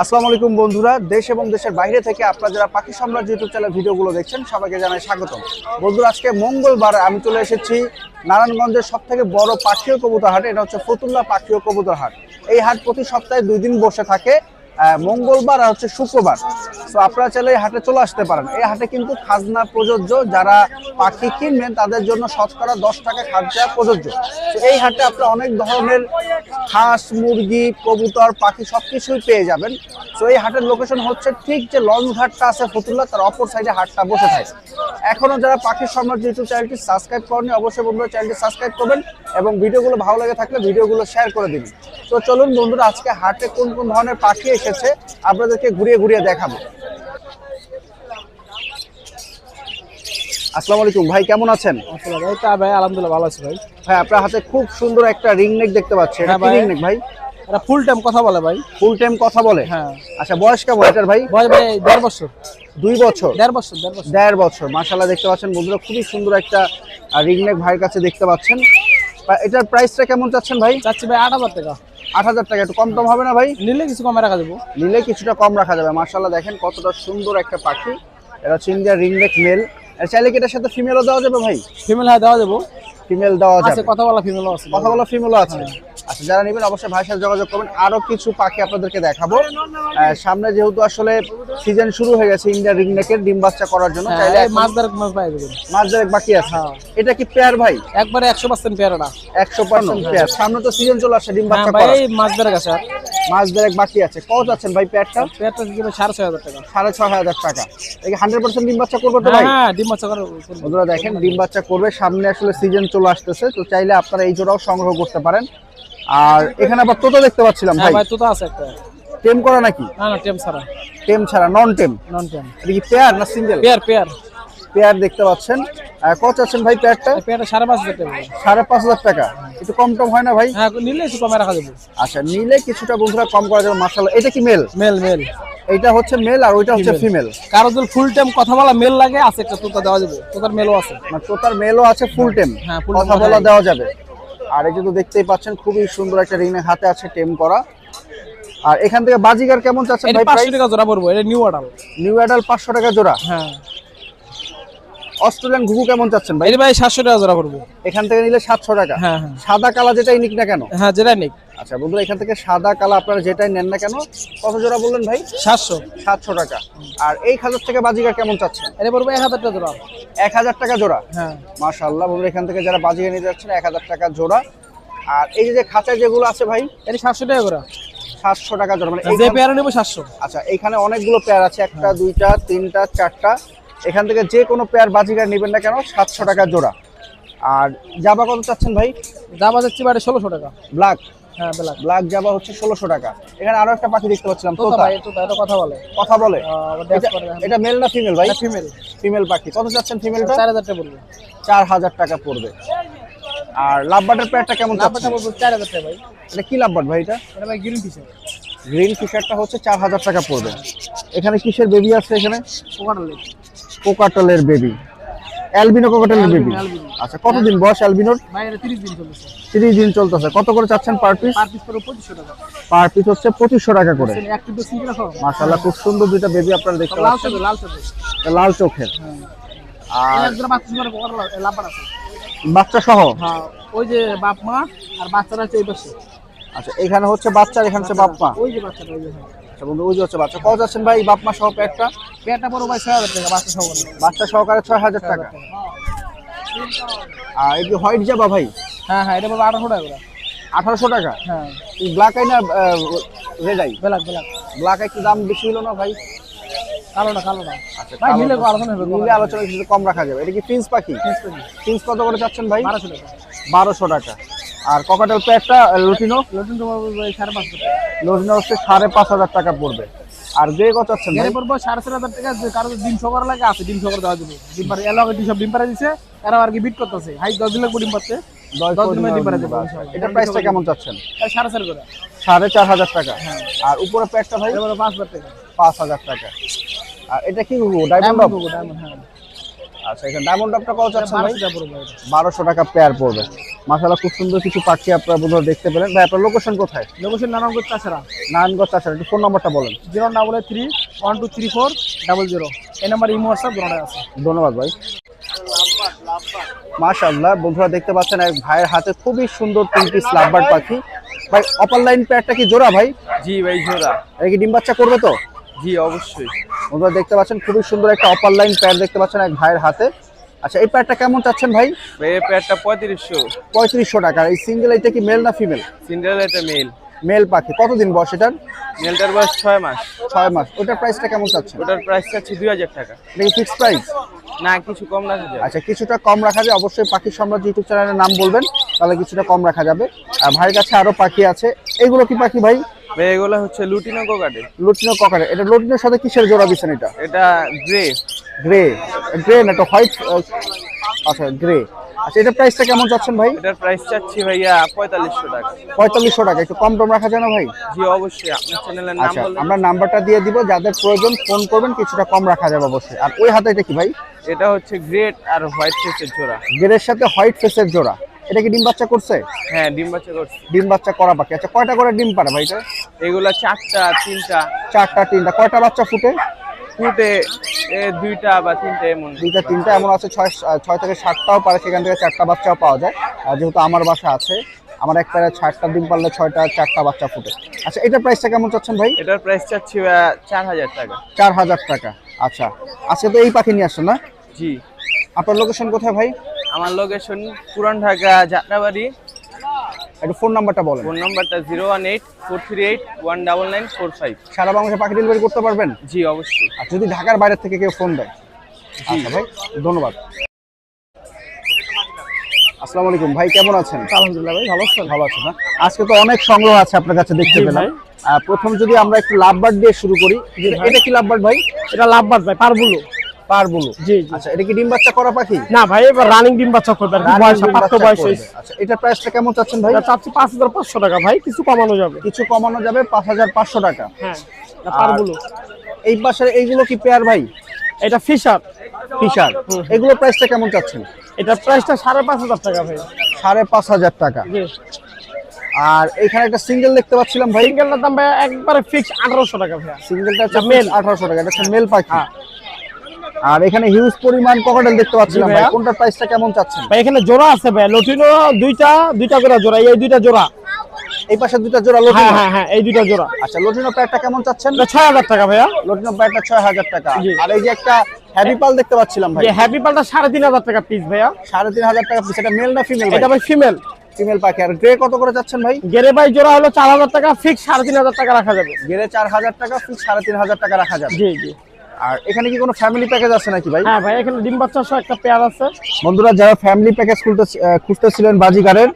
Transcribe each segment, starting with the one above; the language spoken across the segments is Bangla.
আসসালামু আলাইকুম বন্ধুরা, দেশ এবং দেশের বাইরে থেকে আপনারা যারা পাখি সাম্রাজ্য ইউটিউব চ্যানেল ভিডিওগুলো দেখছেন সবাইকে জানাই স্বাগতম। বন্ধুরা, আজকে মঙ্গলবার আমি চলে এসেছি নারায়ণগঞ্জের সবথেকে বড় পাখি ও কবুতর হাট। এটা হচ্ছে ফতুল্লা পাখি ও কবুতর হাট। এই হাট প্রতি সপ্তাহে 2 দিন বসে থাকে, মঙ্গলবার আর হচ্ছে শুক্রবার। তো আপনারা চাইলে এই হাটে চলে আসতে পারেন। এই হাটে কিন্তু খাজনা প্রযোজ্য, যারা পাখি কিনবেন তাদের জন্য শতকরা 10 টাকা খাজনা প্রযোজ্য। তো এই হাটে আপনারা অনেক ধরনের হাঁস, মুরগি, কবুতর, পাখি সবকিছুই পেয়ে যাবেন। তো এই হাটের লোকেশন হচ্ছে ঠিক যে লঞ্চ ঘাটটা আছে ফতুল্লা, তার অপর সাইডে হাটটা বসে থাকে। এখনো যারা পাখি সাম্রাজ্য ইউটিউব চ্যানেলটি সাবস্ক্রাইব করেনি, অবশ্যই বন্ধুরা চ্যানেলটি সাবস্ক্রাইব করবেন এবং ভিডিওগুলো ভালো লাগে থাকলে ভিডিওগুলো শেয়ার করে দিবেন। তো চলুন বন্ধুরা, আজকে হাটে কোন কোন ধরনের পাখি এসেছে আপনাদেরকে ঘুরিয়ে ঘুরিয়ে দেখাবো। আসসালামু আলাইকুম ভাই, কেমন আছেন? ভাই আলহামদুলিল্লাহ ভালো আছি ভাই। ভাই আপনার হাতে খুব সুন্দর একটা রিং নেক দেখতে পাচ্ছি, এটা কি রিং নেক ভাই? এটা ফুল টাইম কথা বলে ভাই। ফুল টাইম কথা বলে? হ্যাঁ। আচ্ছা, বয়স কেমন এটার ভাই? বয়স ভাই 1.5 বছর। 2 বছর? 1.5 বছর। 1.5 বছর। মাশাআল্লাহ, দেখতে পাচ্ছেন বন্ধুরা, খুবই সুন্দর একটা রিং নেক ভাইয়ের কাছে দেখতে পাচ্ছেন। এটার প্রাইসটা কেমন চাচ্ছেন ভাই? চাচ্ছি ভাই 8,000 টাকা। 8,000 টাকা। একটু কম টম হবে না ভাই? নিলে কিছু কমে রাখা যাবে। নিলে কিছুটা কম রাখা যাবে। মাশাআল্লাহ, দেখেন কতটা সুন্দর একটা পাখি। এটা হচ্ছে ইন্ডিয়ার রিং নেক মেল। চাইলে কি এটার সাথে ফিমেলও দেওয়া যাবে ভাই? ফিমেল হ্যাঁ দেওয়া যাবে। ফিমেল দেওয়া যাবে, আছে কথা বলা ফিমেলও আছে। কথা বলা ফিমেলও আছে। আচ্ছা, যারা নেবেন অবশ্যই ভাইয়ের সাথে যোগাযোগ করবেন। আরো কিছু পাখি আপনাদেরকে দেখাবো। সামনে যেহেতু আসলে সিজন শুরু হয়ে গেছে ইন্ডিয়ান রিং নেকের ডিম বাচ্চা করার জন্য, চাইলে মাছ পাই যাবেন। মাছ দেড়েক বাকি আছে। এটা কি পেয়ার ভাই? একবারে 100% পেয়ার। না 100% পেয়ার। সামনে তো সিজন চলে আসছে ডিম বাচ্চা করার। ভাই মাছ দেড়েক আছে, মাছ দেড়েক বাকি আছে। কত যাচ্ছেন ভাই পেয়ারটা? পেয়ারটা দিবে 6,500 টাকা। 6,500 টাকা। এই 100% ডিম বাচ্চা করবে তো ভাই? হ্যাঁ, ডিম বাচ্চা করে। বন্ধুরা দেখেন, ডিম বাচ্চা করবে। সামনে আসলে সিজন চলে আসতেছে, তো চাইলে আপনারা এই জোড়াও সংগ্রহ করতে পারেন। আর এখানে আবার তোতা দেখতে পাচ্ছিলাম ভাই। ভাই তোতা আছে একটা। টেম করা নাকি? না না, টেম ছাড়া। টেম ছাড়া, নন টেম। নন টেম। এটা কি পেয়ার না সিঙ্গেল? Pair pair. পেয়ার দেখতে পাচ্ছেন। কত আছেন ভাই পেয়ারটা? পেয়ারটা 5,500 টাকা। 5,500 টাকা। একটু কম টম হয় না ভাই? হ্যাঁ, নিলে একটু কমে রাখা যাবে। আচ্ছা, নিলে কিছুটা বন্ধুরা কম করা যাবে। মাশাআল্লাহ, এটা কি মেল? Male male. এইটা হচ্ছে মেল আর ওইটা হচ্ছে ফিমেল। কারো যদি ফুল টাইম কথা বলা মেল লাগে, আছে একটা তোতা দেওয়া যাবে। তোতার মেলও আছে। মানে তোতার মেলও আছে, ফুল টাইম হ্যাঁ, কথা বলা দেওয়া যাবে। আর এই যে তো দেখতেই পাচ্ছেন খুবই সুন্দর একটা রিং হাতে আছে টেম করা। আর এখান থেকে বাজিগার কেমন চাচ্ছেন ভাই? 500 টাকা জোড়া পড়বে। এটা নিউ অ্যাডাল। নিউ অ্যাডাল 500 টাকা জোড়া। হ্যাঁ। অস্ট্রেলিয়ান ঘুঘু কেমন চাচ্ছেন ভাই? এটা ভাই 700 টাকা জোড়া পড়বে। এখান থেকে নিলে 700 টাকা। হ্যাঁ হ্যাঁ। সাদা কালা যেটাই নিক না কেন? হ্যাঁ, যেটা নিক। আচ্ছা বন্ধুরা, এখান থেকে সাদা কালা আপনারা যেটাই নেন না কেন, কত জোড়া বললেন ভাই? 700 টাকা। আর এই খাজার থেকে বাজিগার কেমন চাচ্ছেন? এটা পড়বে 1,000 টাকা জোড়া। 1,000 টাকা জোড়া? হ্যাঁ। মাশাআল্লাহ বন্ধুরা, এখান থেকে যারা বাজিগার নিতে যাচ্ছেন 1,000 টাকা জোড়া। আর এই যে খাঁচা যেগুলো আছে ভাই, এটা 700 টাকা করে। 700 টাকা জোড়া। মানে যে পেয়ার নেব 700। আচ্ছা, এখানে অনেকগুলো পেয়ার আছে, একটা দুইটা তিনটা চারটা। এখান থেকে যে কোনো পেয়ার বাজিগার নেবেন না কেন 700 টাকা জোড়া। আর জাবা কত চাচ্ছেন ভাই? জাবা যাচ্ছে বাড়ি 1600 টাকা। ব্ল্যাক? হ্যাঁ, ব্ল্যাক জাবা হচ্ছে 1600 টাকা। এখানে আরো একটা পাখি দেখতে পাচ্ছিলাম, তোতা তোতা। ভাই, তোতা এটা কথা বলে। কথা বলে? এটা মেল না ফিমেল ভাই? ফিমেল। ফিমেল পাখি। কত চাচ্ছেন ফিমেলটা? 4,000 টাকা পড়বে। 4,000 টাকা পড়বে। আর লাভবার্ডের পেয়ারটা কেমন চাচ্ছেন? লাভবার্ডটা পড়বে 4,000 টাকা ভাই। এটা কি লাভবার্ড ভাই? এটা ভাই গ্রিন ফিশার। গ্রিন ফিশারটা হচ্ছে 4,000 টাকা পড়বে। এখানে কিসের বেবি আছে? এখানে কোকাটেলের বেবি, অ্যালবিনো কোকাটেলের বেবি। আচ্ছা, কতদিন বয়স অ্যালবিনোর? ভাই এটা 30 দিন চলছে। 30 দিন চলতেছে। কত করে চাচ্ছেন পার পিস? পার পিস পড়বে 2500 টাকা। পার পিস হচ্ছে 2500 টাকা করে। একটু তো সিঙ্গেল রাখো। মাশাআল্লাহ, খুব সুন্দর দুইটা বেবি আপনারা দেখতে পাচ্ছেন। লাল চোখে। লাল চোখের। আর একজন বাচ্চা করে লাভবার আছে। বাচ্চা সহ? হ্যাঁ, ওই যে বাপ মা আর বাচ্চারা আছে এই পাশে। আচ্ছা, এখানে হচ্ছে বাচ্চা, এখানে হচ্ছে বাপ মা। ওই যে বাচ্চাটা ওই যে। আচ্ছা বন্ধু, ওই যে হচ্ছে বাচ্চা। কত যাচ্ছেন ভাই বাপ মা সহ পেয়ারটা? পেয়ারটা পড়বে ভাই 6,000 টাকা বাচ্চা সহ। বাচ্চা সহকারে 6,000 টাকা। আর এই যে হোয়াইট জাবা ভাই? হ্যাঁ হ্যাঁ, এটা পড়বে 1800 টাকা করে। 1800 টাকা? হ্যাঁ। এই ব্ল্যাক আই না red eye? Black. Black eye কি দাম বেশি হলো না ভাই? কালোটা। আচ্ছা, ভাই নিলে আলোচনা হবে। নিলে আলোচনা কিছু কম রাখা যাবে। এটা কি প্রিন্স পাখি? প্রিন্স কত করে চাচ্ছেন ভাই? 1200 টাকা। 1200 টাকা। আর ককাটেল পেয়ারটা লুটিনো? লটিন তোমার 5,500 টাকা। লুটিনো হচ্ছে 5,500 টাকা পড়বে। আর গ্রে কত চাচ্ছেন ভাই? গ্রে পড়বে 4,500 টাকা। যে কারো ডিম সকার লাগে আছে, ডিম সকার দেওয়া যাবে। ডিম পারে এলাকা সব ডিম পারে দিছে। এরা আর কি বিট করতেছে। হাই 10 দিন লাগবে ডিম পারতে। 10 দিন ডিম পারে দেবে। এটা প্রাইসটা কেমন চাচ্ছেন? 4,500 করে। 4,500 টাকা। আর উপরে পেয়ারটা ভাই? এটা 5,000 টাকা। 5,000 টাকা। আর এটা কি ডায়মন্ড ডগ? ডায়মন্ড। হ্যাঁ। আচ্ছা, এখানে ডায়মন্ড ডগটা কত চাচ্ছেন ভাই? 1200 টাকা পড়বে। 1200 টাকা পেয়ার পড়বে। মাশাআল্লাহ খুব সুন্দর কিছু পাখি আপনারা বন্ধুরা দেখতে পেলেন। ভাই আপনার লোকেশন কোথায়? লোকেশন নারায়ণগঞ্জ চাষারা। নারায়ণগঞ্জ চাষারা। একটু ফোন নাম্বারটা বলেন। 083 1234 00। এই নাম্বার ইমো হোয়াটসঅ্যাপ দুটোই আছে। ধন্যবাদ ভাই। মাশাআল্লাহ বন্ধুরা দেখতে পাচ্ছেন এক ভাইয়ের হাতে খুবই সুন্দর 3 পিস লাভবার্ড পাখি। ভাই অপার লাইন পেয়ারটা কি জোড়া ভাই? জি ভাই জোড়া। এটা কি ডিম বাচ্চা করবে তো? জি অবশ্যই। বন্ধুরা দেখতে পাচ্ছেন খুবই সুন্দর একটা অপার লাইন পেয়ার দেখতে পাচ্ছেন এক ভাইয়ের হাতে। আচ্ছা এই পেয়ারটা কেমন চাচ্ছেন ভাই? ভাই এই পেয়ারটা 3500। 3500 টাকা। এই সিঙ্গেল এটা কি মেল না ফিমেল? সিঙ্গেল এটা মেল। মেল পাখি। কতদিন বয়স এটার? মেলটার বয়স 6 মাস। 6 মাস। ওটার প্রাইসটা কেমন চাচ্ছেন? ওটার প্রাইস চাচ্ছি 2000 টাকা। এটা কি ফিক্সড প্রাইস? না কিছু কম রাখা যাবে। আচ্ছা কিছুটা কম রাখা যাবে। অবশ্যই পাখি সম্রাট ইউটিউব চ্যানেলের নাম বলবেন, তাহলে কিছুটা কম রাখা যাবে। আর ভাইয়ের কাছে আরো পাখি আছে। এগুলো কি পাখি ভাই? ভাই এগুলো হচ্ছে লুটিনো কোকাটেল। লুটিনো ককারে। এটা লুটিনোর সাথে কিসের জোড়া দিচ্ছেন এটা? এটা গ্রে। গ্রে। গ্রে না তো হোয়াইট। আচ্ছা গ্রে। আচ্ছা এটার প্রাইসটা কেমন চাচ্ছেন ভাই? এটার প্রাইস চাচ্ছি ভাইয়া 4500 টাকা। 4500 টাকা। একটু কম টম রাখা যায় না ভাই? জি অবশ্যই। আপনার চ্যানেলের নাম আচ্ছা বলুন। আমরা নাম্বারটা দিয়ে দিব, যাদের প্রয়োজন ফোন করবেন, কিছুটা কম রাখা যাবে অবশ্যই। আর ওই হাতে এটা কি ভাই? এটা হচ্ছে গ্রেট আর হোয়াইট ফেসের জোড়া। গ্রের সাথে হোয়াইট ফেসের জোড়া। এটা কি ডিম বাচ্চা করছে? হ্যাঁ ডিম বাচ্চা করছে। ডিম বাচ্চা করা পাখি। আচ্ছা কয়টা করে ডিম পারে ভাই এটা? এগুলা 4টা 3টা। 4টা 3টা। কয়টা বাচ্চা ফুটে? ফুটে 2টা বা 3টা এমন। 2টা 3টা এমন আছে। 6 থেকে 7টাও পারে, সেখান থেকে 4টা বাচ্চাও পাওয়া যায়। আর যেহেতু আমার বাসা আছে, আমার এক প্যারে 6টা ডিম পারলে 4টা বাচ্চা ফুটে। আচ্ছা এটার প্রাইসটা কেমন চাচ্ছেন ভাই? এটার প্রাইস চাচ্ছি 4000 টাকা। 4000 টাকা। আচ্ছা আজকে তো এই পাখি নিয়ে আসছেন না? জি। আপনার লোকেশন কোথায় ভাই? আমার লোকেশন পুরান ঢাকা যাত্রাবাড়ি। একটু ফোন নাম্বারটা বলেন। ফোন নাম্বারটা 018-438-19945। সারা বাংলাদেশে পাখি ডেলিভারি করতে পারবেন? জি অবশ্যই। আর যদি ঢাকার বাইরে থেকে কেউ ফোন দেয়? আচ্ছা ভাই ধন্যবাদ। আসসালামু আলাইকুম ভাই, কেমন আছেন? আলহামদুলিল্লাহ ভাই ভালো আছেন? ভালো আছেন না? আজকে তো অনেক সংগ্রহ আছে আপনার কাছে দেখতে জি পেলাম। ভাই। প্রথম যদি আমরা একটু লাভবার্ড দিয়ে শুরু করি। এটা কি লাভবার্ড ভাই? এটা লাভবার্ড ভাই, পারবুলো। পারবুলু। জি জি। আচ্ছা এটা কি ডিম বাচ্চা করা পাখি? না ভাই এবার রানিং ডিম বাচ্চা করবে আর কি, রানিং বয়স ডিম প্রাপ্ত বাচ্চা বয়স করবে। হয়েছে। আচ্ছা এটার প্রাইসটা কেমন চাচ্ছেন ভাই? এটা চাচ্ছি 5500 টাকা ভাই, কিছু কমানো যাবে। কিছু কমানো যাবে। 5500 টাকা। হ্যাঁ এটা পারবুলো। এই পাশে এইগুলো কি পেয়ার ভাই? এটা ফিশার। ফিশার। এগুলোর প্রাইসটা কেমন চাচ্ছেন? এটা প্রাইসটা 5500 টাকা ভাই। 5500 টাকা। জি। আর এখানে একটা সিঙ্গেল দেখতে পাচ্ছিলাম ভাই। সিঙ্গেলটার দাম ভাই একবারে ফিক্স 1800 টাকা ভাই। সিঙ্গেলটা হচ্ছে মেল। 1800 টাকা। এটা হচ্ছে মেল পাখি। হ্যাঁ। আর এখানে হিউজ পরিমাণ ককাটেল দেখতে পাচ্ছিলাম জি ভাই। ভাইয়া। কোনটার প্রাইসটা কেমন চাচ্ছেন? ভাই এখানে জোড়া আছে ভাই, লটিনো দুইটা করে জোড়া, এই দুইটা জোড়া। এই পাশে দুইটা জোড়া লটিনো। হ্যাঁ হ্যাঁ হ্যাঁ এই দুইটা জোড়া। আচ্ছা লটিনো প্যাডটা কেমন চাচ্ছেন? এটা 6000 টাকা ভাইয়া। লটিনো প্যাডটা 6000 টাকা। জি। আর এই যে একটা হ্যাপি পাল দেখতে পাচ্ছিলাম ভাই। যে হ্যাপি পালটা 3500 টাকা পিস ভাইয়া। 3500 টাকা পিস। এটা মেল না ফিমেল ভাই? এটা ভাই ফিমেল। ফিমেল পাখি। আর গ্রে কত করে চাচ্ছেন ভাই? গেরে ভাই জোড়া হলো 4000 টাকা, ফিক্স 3500 টাকা রাখা যাবে। গ্রে 4000 টাকা, ফিক্স 3500 টাকা রাখা যাবে। জি জি। আর এখানে কি কোনো ফ্যামিলি প্যাকেজ আছে নাকি ভাই? হ্যাঁ ভাই এখানে ডিম বাচ্চা সহ একটা পেয়ার আছে। বন্ধুরা যারা ফ্যামিলি প্যাকেজ খুঁজতেছিলেন বাজিগারের,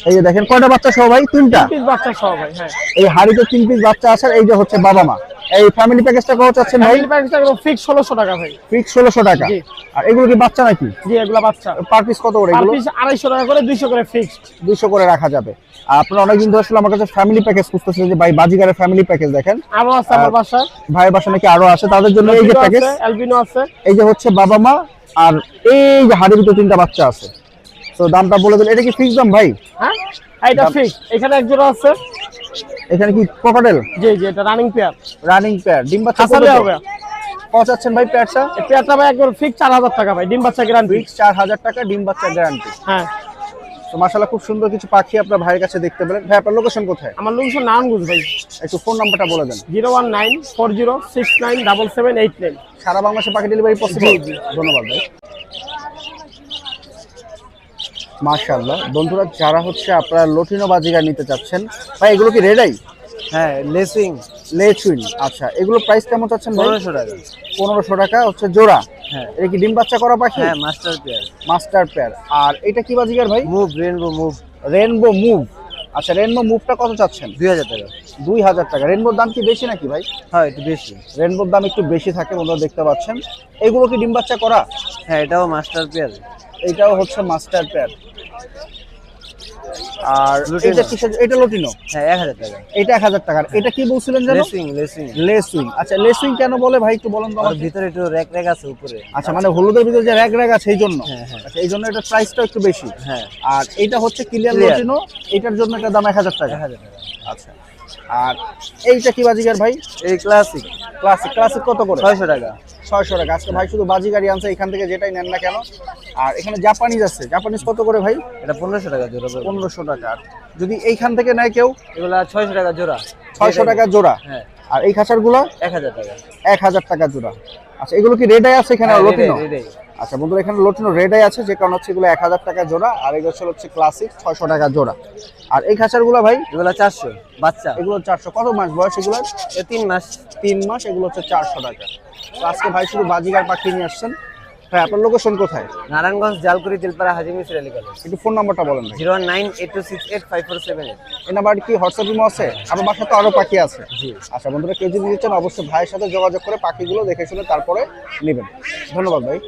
এই যে দেখেন কয়টা বাচ্চা সহ ভাই? 3টা পিস বাচ্চা সহ ভাই। হ্যাঁ এই হাড়িতে 3 পিস বাচ্চা আছে। এই যে হচ্ছে বাবা মা। এই ফ্যামিলি প্যাকেজটা কত চাচ্ছেন ভাই? ফ্যামিলি প্যাকেজটা ফিক্স 1600 টাকা ভাই। ফিক্স 1600 টাকা। জি। আর এগুলো কি বাচ্চা নাকি? জি এগুলা বাচ্চা। পার পিস কত করে পার এগুলো? পিস 250 টাকা করে, 200 করে ফিক্সড। 200 করে রাখা যাবে। আর আপনারা অনেকদিন ধরে আসলে আমার কাছে ফ্যামিলি প্যাকেজ খুঁজতেছিলেন যে ভাই বাজিগারের ফ্যামিলি প্যাকেজ দেখেন। আরো আছে আমার বাসায়। ভাইয়ের বাসা নাকি আরো আছে, তাদের জন্য এই যে প্যাকেজ। অ্যালবিনো আছে। এই যে হচ্ছে বাবা মা আর এই যে হাড়ির ভিতরে 3টা বাচ্চা আছে। তো দামটা বলে দিন। এটা কি ফিক্স দাম ভাই? হ্যাঁ এটা ফিক্স। এখানে এক জোড়া আছে। এখানে কি ককাটেল? জি জি এটা রানিং পেয়ার। Running pair. ডিম বাচ্চা খাসালে করবে তো? হবে। কত চাচ্ছেন ভাই পেয়ারটা? এই পেয়ারটা ভাই একবার ফিক্স 4000 টাকা ভাই, ডিম বাচ্চা গ্যারান্টি। ফিক্স 4000 টাকা, ডিম বাচ্চা গ্যারান্টি। হ্যাঁ। তো মাশাআল্লাহ খুব সুন্দর কিছু পাখি আপনার ভাইয়ের কাছে দেখতে পেলেন। ভাই আপনার লোকেশন কোথায়? আমার লোকেশন নারায়ণগঞ্জ ভাই। একটু ফোন নাম্বারটা বলে দেন। 01940697789। সারা বাংলাদেশে পাখি ডেলিভারি পসিবল? জি। ধন্যবাদ ভাই। মাশাআল্লাহ বন্ধুরা যারা হচ্ছে আপনারা লটিনো বাজিগার নিতে চাচ্ছেন ভাই, এগুলো কি রেড আই? হ্যাঁ লেসিং। লেচুইন। আচ্ছা এগুলো প্রাইস কেমন চাচ্ছেন ভাই? 1500 টাকা। 1500 টাকা হচ্ছে জোড়া। হ্যাঁ। এটা কি ডিম বাচ্চা করা পাখি? হ্যাঁ মাস্টার পেয়ার। Master pair. আর এটা কি বাজিগার ভাই? Move rainbow move. Rainbow move. আচ্ছা রেনবো মুভটা কত চাচ্ছেন? 2000 টাকা। 2000 টাকা। রেনবোর দাম কি বেশি নাকি ভাই? হ্যাঁ একটু বেশি। রেনবোর দাম একটু বেশি থাকে বন্ধুরা দেখতে পাচ্ছেন। এগুলো কি ডিম বাচ্চা করা? হ্যাঁ এটাও মাস্টার পেয়ার। এটাও হচ্ছে মাস্টার পেয়ার। আর এটা কিসের, এটা লটিনো? হ্যাঁ 1000 টাকা। এটা 1000 টাকা। এটা কি বলছিলেন যেন? লেসিং। লেসুইং। আচ্ছা লেসুইং কেন বলে ভাই একটু বলেন তো আর আমাকে। ভিতরে একটু র‍্যাক র‍্যাক আছে উপরে। আচ্ছা মানে হলুদের ভিতরে যে র‍্যাক র‍্যাক আছে এই জন্য। হ্যাঁ, হ্যাঁ। আচ্ছা এই জন্য এটা প্রাইসটা একটু বেশি। হ্যাঁ। আর এইটা হচ্ছে ক্লিয়ার Clear। লটিনো, এটার জন্য এটা দাম 1000 টাকা। 1000 টাকা। আচ্ছা আর এইটা কি বাজিগার ভাই? এই ক্লাসিক ক্লাসিক কত করে? 600 টাকা। 600 টাকা। আজকে ভাই শুধু বাজিগারই আনছে, এখান থেকে যেটাই নেন না কেন। আর এখানে জাপানিজ আছে, জাপানিজ কত করে ভাই? এটা 1500 টাকা জোড়া। 1500 টাকা। আর যদি এইখান থেকে নেয় কেউ? এগুলা 600 টাকা জোড়া। 600 টাকা জোড়া। হ্যাঁ। আর এই খাঁচারগুলো 1000 টাকা। 1000 টাকা জোড়া। আচ্ছা এগুলো কি রেড আই আছে এখানে? হ্যাঁ, লটিনো? red eye। আচ্ছা বন্ধুরা এখানে লটিনো রেড আই আছে, যে কারণ হচ্ছে এগুলো 1000 টাকা জোড়া। আর এগুলো হচ্ছে ক্লাসিক 600 টাকা জোড়া। আর এই খাঁচারগুলো ভাই? এগুলা 400 বাচ্চা। এগুলো 400। কত মাস বয়স এগুলো? 3 মাস। 3 মাস। এগুলো হচ্ছে 400 টাকা। তো আজকে ভাই শুধু বাজিগার পাখি নিয়ে আসছেন। ভাই আপনার লোকেশন কোথায়? নারায়ণগঞ্জ জালকুড়ি তেলপাড়া হাজী মিসির আলী কলেজ। একটু ফোন নাম্বারটা বলেন ভাই। 01982685478। এই নাম্বার কি হোয়াটসঅ্যাপ ইমো আছে? আপনার বাসায় তো আরো পাখি আছে। জি। আচ্ছা বন্ধুরা কেউ যদি নিতে চান অবশ্যই ভাইয়ের সাথে যোগাযোগ করে পাখিগুলো দেখে শুনে তারপরে নেবেন। ধন্যবাদ ভাই।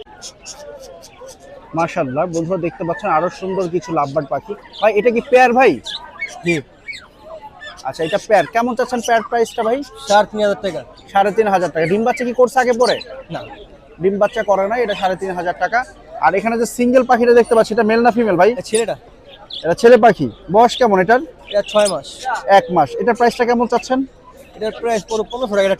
মাশাআল্লাহ বন্ধুরা দেখতে পাচ্ছেন আরো সুন্দর কিছু লাভবার্ড পাখি। ভাই এটা কি পেয়ার ভাই? জি। আচ্ছা এটা পেয়ার। কেমন চাচ্ছেন পেয়ার প্রাইসটা ভাই? 3500 টাকা। 3500 টাকা। ডিম বাচ্চা কি করছে আগে পরে? না। ডিম বাচ্চা করে না, এটা 3500 টাকা। আর এখানে যে সিঙ্গেল পাখিটা দেখতে পাচ্ছি এটা মেল না ফিমেল ভাই? ছেলেটা। এটা ছেলে পাখি। বয়স কেমন এটার? এটা 6 মাস। 1 মাস। এটার প্রাইসটা কেমন চাচ্ছেন? এটার প্রাইস পুরো 1500 টাকা। এটা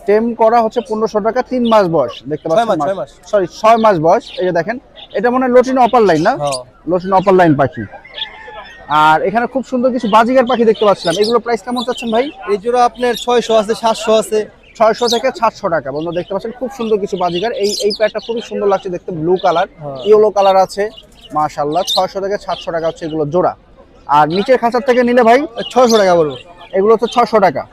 টেম করা হচ্ছে 1500 টাকা। 3 মাস বয়স দেখতে পাচ্ছেন। 6 মাস। সরি 6 মাস বয়স। এই যে দেখেন এটা মনে হয় লটিনো অপার লাইন না? হ্যাঁ। লটিনো অপার লাইন পাখি। আর এখানে খুব সুন্দর কিছু বাজিগার পাখি দেখতে পাচ্ছিলাম, এগুলো প্রাইস কেমন চাচ্ছেন ভাই? এই জোড়া আপনার 600 আছে, 700 আছে। 600 থেকে 700 টাকা। বন্ধু দেখতে পাচ্ছেন খুব সুন্দর কিছু বাজিগার। এই প্যাডটা খুবই সুন্দর লাগছে দেখতে, ব্লু কালার, ইয়েলো কালার আছে। মাশাআল্লাহ 600 থেকে 700 টাকা হচ্ছে এগুলো জোড়া। আর নিচের খাঁচার থেকে নিলে ভাই 600 টাকা বলবো। এগুলো তো 600 টাকা।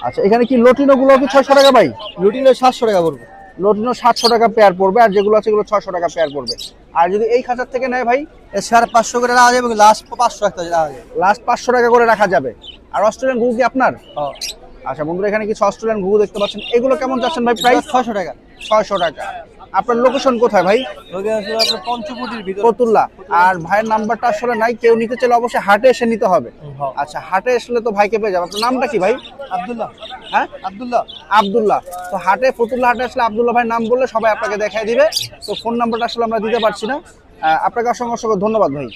আচ্ছা এখানে কি লটিনো গুলো কি 600 টাকা ভাই? লুটিনো 700 টাকা বলবো। লটিনো 700 টাকা পেয়ার পড়বে, আর যেগুলো আছে এগুলো 600 টাকা পেয়ার পড়বে। আর যদি এই খাঁচার থেকে নেয় ভাই? 550 করে রাখা যাবে, লাস্ট 500 রাখা যাবে। লাস্ট 500 টাকা করে রাখা যাবে। আর অস্ট্রেলিয়ান ঘুঘু কি আপনার? হ্যাঁ। আচ্ছা বন্ধুরা এখানে কিছু অস্ট্রেলিয়ান ঘুঘু দেখতে পাচ্ছেন, এগুলো কেমন যাচ্ছেন ভাই প্রাইস? 600 টাকা। 600 টাকা। আপনার লোকেশন কোথায় ভাই? লোকে আসলে আপনার পঞ্চকুটির ভিতরে। ফতুল্লা। আর ভাইয়ের নাম্বারটা আসলে নাই, কেউ নিতে চাইলে অবশ্যই হাটে এসে নিতে হবে। আচ্ছা হাটে আসলে তো ভাইকে পেয়ে যাবে। আপনার নামটা কি ভাই? আব্দুল্লাহ। হ্যাঁ আব্দুল্লাহ। তো হাটে ফতুল্লা হাটে আসলে আব্দুল্লাহ ভাই নাম বললে সবাই আপনাকে দেখাই দিবে। তো ফোন নাম্বারটা আসলে আমরা দিতে পারছি না। আপনাকে অসংখ্য ধন্যবাদ ভাই।